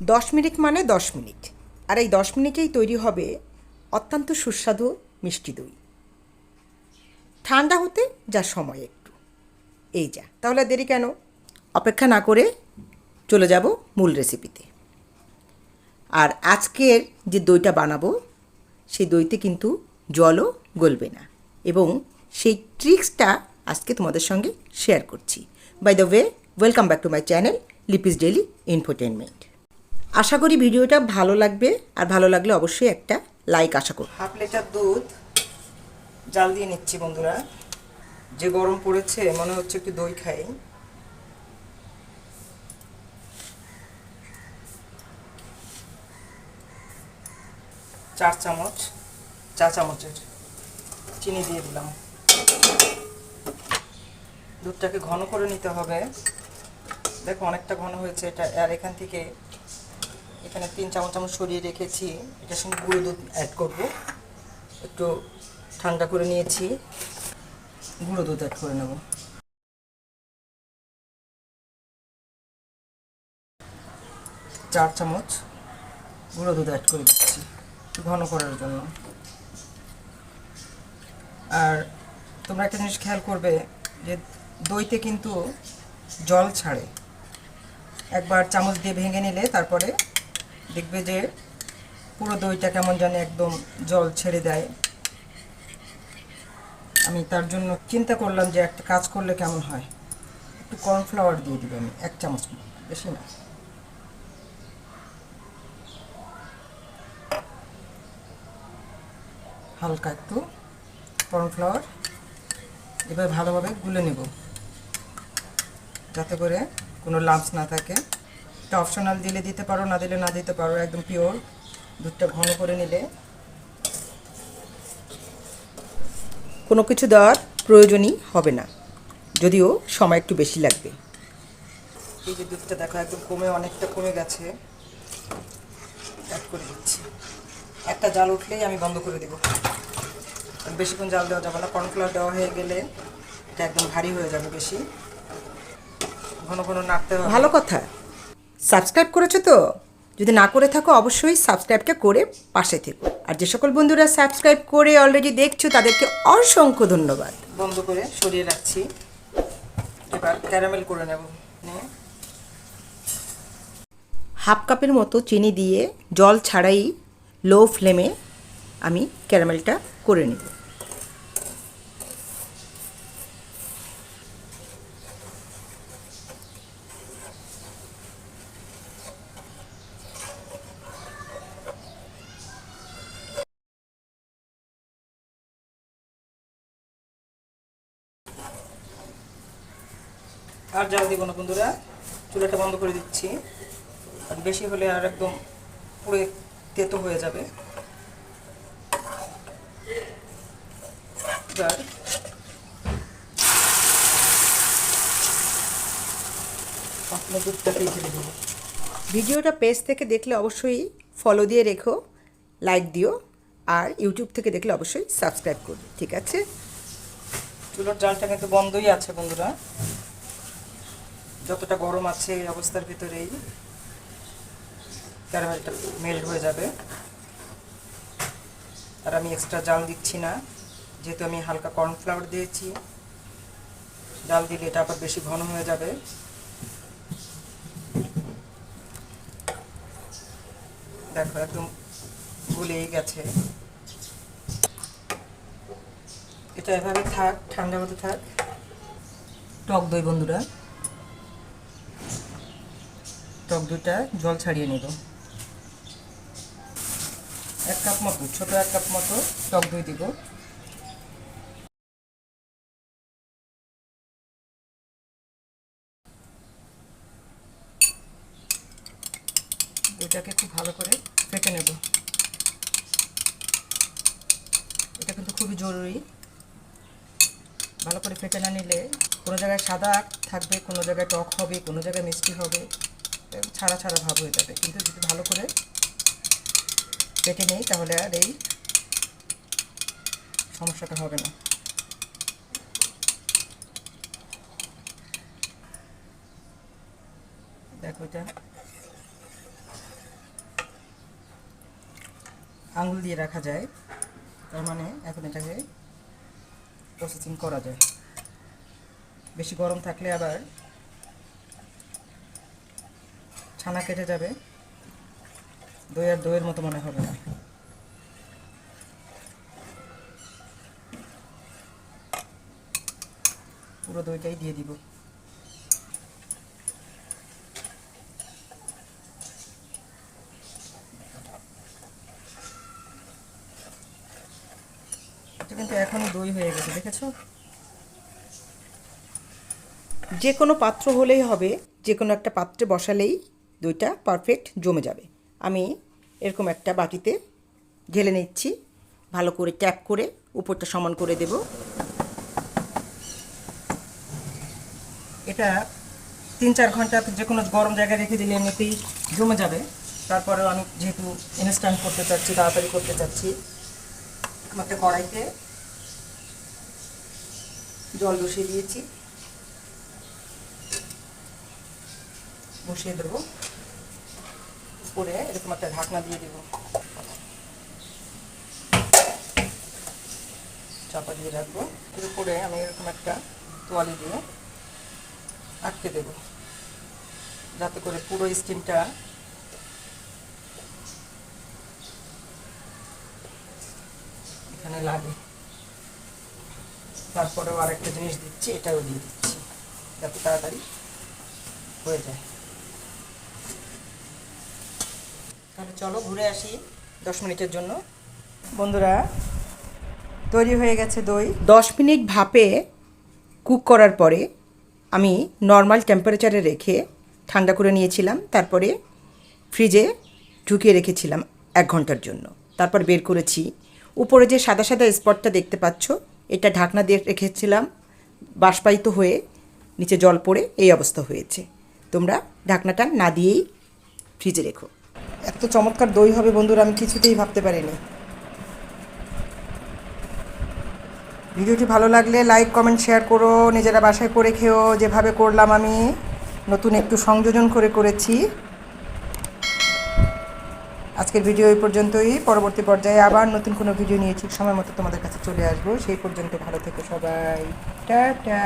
10 minute মানে 10 minute, আর এই 10 মিনিটেই তৈরি হবে অত্যন্ত সুস্বাদু মিষ্টি দই। ঠান্ডা হতে যা সময় একটু, এই যা। তাহলে আর দেরি কেন, অপেক্ষা না করে চলে যাব মূল রেসিপিতে। আর আজকের যে দইটা বানাবো সেই দইতে কিন্তু জলও গলবে না, এবং সেই ট্রিক্সটা আজকে তোমাদের সঙ্গে শেয়ার করছি। By the way, welcome back to my channel Lipi's daily infotainment. আশা করি ভিডিওটা ভালো লাগবে, আর ভালো লাগলে অবশ্যই একটা লাইক আশা করি। হাফ লিটার দুধ জাল দিয়ে নিচ্ছি বন্ধুরা। যে গরম পড়েছে মনে হচ্ছে একটু দই খাই। চা চামচের চিনি দিয়ে দিলাম। দুধটাকে ঘন করে নিতে হবে। দেখো অনেকটা ঘন হয়েছে এটা। আর এখানে 3 চামচ সরিয়ে রেখেছি। এটার সঙ্গে গুঁড়ো দুধ অ্যাড করব। একটু ঠান্ডা করে নিয়েছি, গুঁড়ো দুধ অ্যাড করে নেব। চার চামচ গুঁড়ো দুধ অ্যাড করে দিচ্ছি ঘন করার জন্য। আর তোমরা একটা জিনিস খেয়াল করবে যে দইতে কিন্তু জল ছাড়ে। একবার চামচ দিয়ে ভেঙে নিলে তারপরে দেখবে যে পুরো দইটা কেমন জানি একদম জল ছেড়ে দেয়। আমি তার জন্য চিন্তা করলাম যে একটা কাজ করলে কেমন হয়, একটু কর্নফ্লাওয়ার দিয়ে দিব আমি 1 চামচ, বেশি না। হালকা একটু কর্নফ্লাওয়ার এবার ভালোভাবে গুলে নেব, যাতে করে কোনো লাম্পস না থাকে। এটা অপশনাল, দিলে দিতে পারো, না দিলে না দিতে পারো। একদম পিওর দুধটা ঘন করে নিলে কোনো কিছু দেওয়ার প্রয়োজনই হবে না, যদিও সময় একটু বেশি লাগবে। এই যে দুধটা দেখো একদম অনেকটা কমে গেছে। অ্যাড করে দিচ্ছি। একটা জাল উঠলেই আমি বন্ধ করে দেব। বেশিক্ষণ জাল দেওয়া যাবে না, কর্নফ্লাওয়ার দেওয়া হয়ে গেলে এটা একদম ভারী হয়ে যাবে। বেশি ঘন ঘন নাড়তে হবে। ভালো কথা, সাবস্ক্রাইব করেছো তো? যদি না করে থাকো অবশ্যই সাবস্ক্রাইবটা করে পাশে থেকো। আর যে সকল বন্ধুরা সাবস্ক্রাইব করে অলরেডি দেখছো তাদেরকে অসংখ্য ধন্যবাদ। বন্ধ করে সরিয়ে রাখছি। এবার ক্যারামেল করে নেব। হাফ কাপের মতো চিনি দিয়ে জল ছাড়াই লো ফ্লেমে আমি ক্যারামেলটা করে নেব। আর জাল দিব না বন্ধুরা, চুলাটা বন্ধ করে দিচ্ছি। আর বেশি হলে আর একদম পুরো তেতো হয়ে যাবে। এবার আপনার দুধটাকে ঢেলে দেবো। ভিডিওটা পেজ থেকে দেখলে অবশ্যই ফলো দিয়ে রেখো, লাইক দিও। আর ইউটিউব থেকে দেখলে অবশ্যই সাবস্ক্রাইব করবে, ঠিক আছে? চুলোর জালটা কিন্তু বন্ধই আছে বন্ধুরা। যতটা গরম আছে এই অবস্থার ভিতরেই ক্যারামেলটা মেল্ট হয়ে যাবে। আর আমি এক্সট্রা জাল দিচ্ছি না, যেহেতু আমি হালকা কর্নফ্লাওয়ার দিয়েছি। জাল দিলে এটা আবার বেশি ঘন হয়ে যাবে। দেখো একদম গুলেই গেছে। এটা এভাবে থাক, ঠান্ডা হতে থাক। টক দই বন্ধুরা, টক দইটা জল ছাড়িয়ে নেব। 1 কাপ মতো, ছোট 1 কাপ মতো টক দই দিব। দইটাকে খুব ভালো করে ফেটে নেব। এটা কিন্তু খুবই জরুরি। ভালো করে ফেটে না নিলে কোনো জায়গায় সাদা থাকবে, কোনো জায়গায় টক হবে, কোনো জায়গায় মিষ্টি হবে, ছাড়া ছাড়া ভাব হয়ে যাবে। কিন্তু যদি ভালো করে ফেটে নেই তাহলে আর এই সমস্যাটা হবে না। দেখো এটা আঙুল দিয়ে রাখা যায়, তার মানে এখন এটাকে প্রসেসিং করা যায়। বেশি গরম থাকলে আবার ছানা কেটে যাবে, দই আর দইয়ের মতো মনে হবে না। পুরো দইটাই দিয়ে দিব। এটা কিন্তু এখনই দই হয়ে গেছে, দেখেছো? যে কোনো পাত্র হলেই হবে, যে কোনো একটা পাত্রে বসালেই দইটা পারফেক্ট জমে যাবে। আমি এরকম একটা বাটিতে ঢেলে নিচ্ছি, ভালো করে ট্যাপ করে উপরটা সমান করে দেব। এটা 3-4 ঘন্টা যে কোনো গরম জায়গায় রেখে দিলে এমনিতেই জমে যাবে। তারপরেও আমি যেহেতু ইনস্ট্যান্ট করতে চাচ্ছি, তাড়াতাড়ি করতে চাচ্ছি, একটা কড়াইতে জল বসিয়ে দিয়েছি, বসিয়ে দেবো। উপরে এরকম একটা ঢাকনা দিয়ে দেবো, চাপা দিয়ে রাখবো। এর উপরে আমি এরকম একটা তোয়ালি দিয়ে আটকে দেবো, যাতে করে পুরো স্টিমটা এখানে লাগে। তারপরেও আরেকটা জিনিস দিচ্ছি, এটাও দিয়ে দিচ্ছি, যাতে তাড়াতাড়ি হয়ে যায়। তাহলে চলো ঘুরে আসি 10 মিনিটের জন্য। বন্ধুরা, তৈরি হয়ে গেছে দই। 10 মিনিট ভাপে কুক করার পরে আমি নর্মাল টেম্পারেচারে রেখে ঠান্ডা করে নিয়েছিলাম। তারপরে ফ্রিজে ঢুকিয়ে রেখেছিলাম 1 ঘন্টার জন্য। তারপর বের করেছি। উপরে যে সাদা সাদা স্পটটা দেখতে পাচ্ছ, এটা ঢাকনা দিয়ে রেখেছিলাম, বাষ্পায়িত হয়ে নিচে জল পড়ে এই অবস্থা হয়েছে। তোমরা ঢাকনাটা না দিয়েই ফ্রিজে রেখো। এত চমৎকার দই হবে বন্ধুরা, আমি কিছুতেই ভাবতে পারিনি। ভিডিওটি ভালো লাগলে লাইক, কমেন্ট, শেয়ার করো। নিজেরা বাসায় করে খেও, যেভাবে করলাম আমি। নতুন একটু সংযোজন করে করেছি। আজকের ভিডিও এই পর্যন্তই। পরবর্তী পর্যায়ে আবার নতুন কোনো ভিডিও নিয়ে ঠিক সময় মতো তোমাদের কাছে চলে আসবো। সেই পর্যন্ত ভালো থেকো সবাই, টাটা।